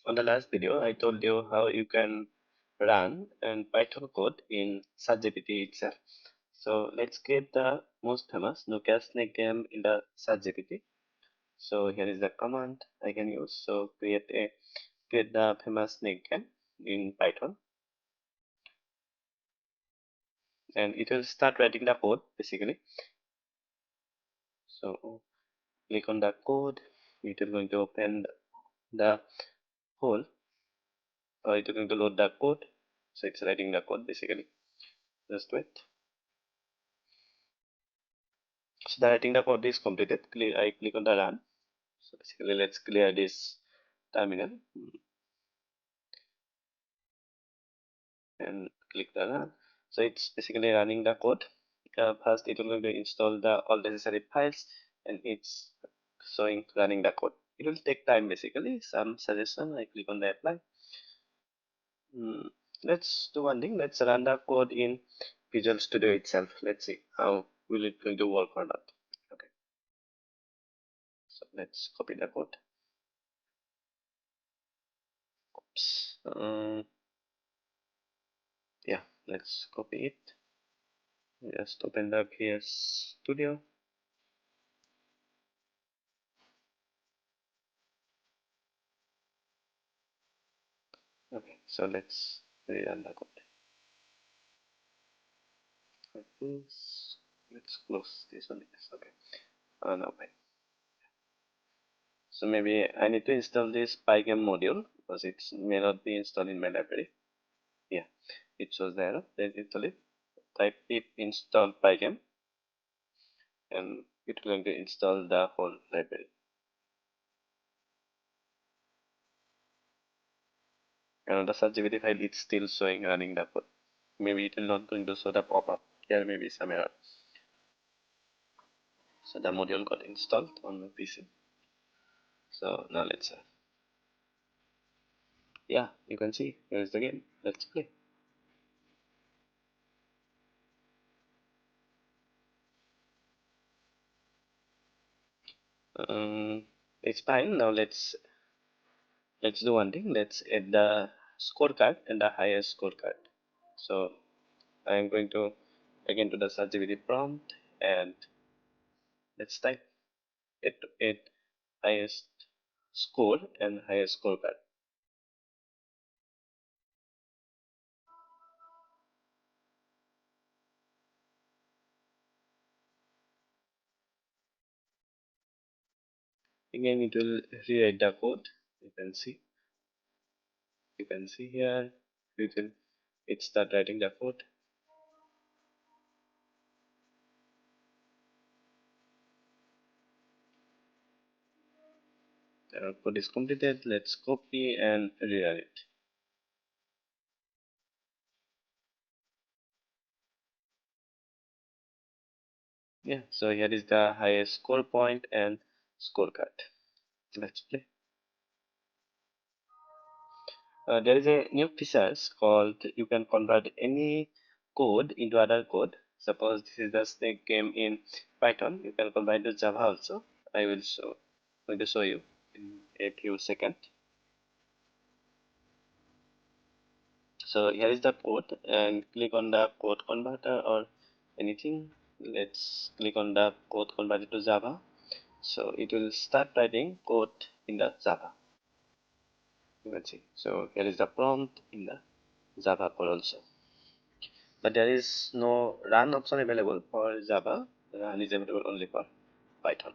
On the last video, I told you how you can run and Python code in ChatGPT itself. So let's create the most famous Nokia Snake game in the ChatGPT. So here is the command I can use. So create the famous Snake game in Python, and it will start writing the code basically. So click on the code. It is going to open the hole, or it is going to load the code. So it's writing the code basically. Just wait. So the writing the code is completed. I click on the run. So basically, let's clear this terminal and click the run. So it's basically running the code. First, it will going to install the all necessary files, and it's showing running the code. It will take time basically. Some suggestion. I click on the apply. Let's do one thing. Let's run the code in Visual Studio itself. Let's see how will it going to work or not. Okay. So let's copy the code. Oops. Yeah, let's copy it. Just open the PS Studio. Okay, so let's rerun the code. Let's close this one. Yes, okay. No, fine. So maybe I need to install this Pygame module because it may not be installed in my library. Yeah, it shows the error. Then install it. Type pip install Pygame, and it will going to install the whole library. And on the ChatGPT file, it's still showing running the code. Maybe it will not going to show the pop-up. Here may be some error. So the module got installed on my PC. So now let's yeah, you can see here is the game. Let's play. It's fine. Now let's do one thing. Let's add the scorecard and the highest scorecard. So I am going to again to the ChatGPT prompt, and let's type it highest score and highest scorecard. Again, it will rewrite the code. You can see. You can see here. It start writing the code. The code is completed. Let's copy and rerun it. Yeah, so here is the highest score point and scorecard. Let's play. There is a new features called you can convert any code into other code. Suppose this is the Snake game in Python. You can convert to Java also. I will going to show you in a few seconds. So here is the code, and click on the code converter or anything. Let's click on the code converter to Java. So it will start writing code in the Java. You can see. So here is the prompt in the Java code also. But there is no run option available for Java. Run is available only for Python.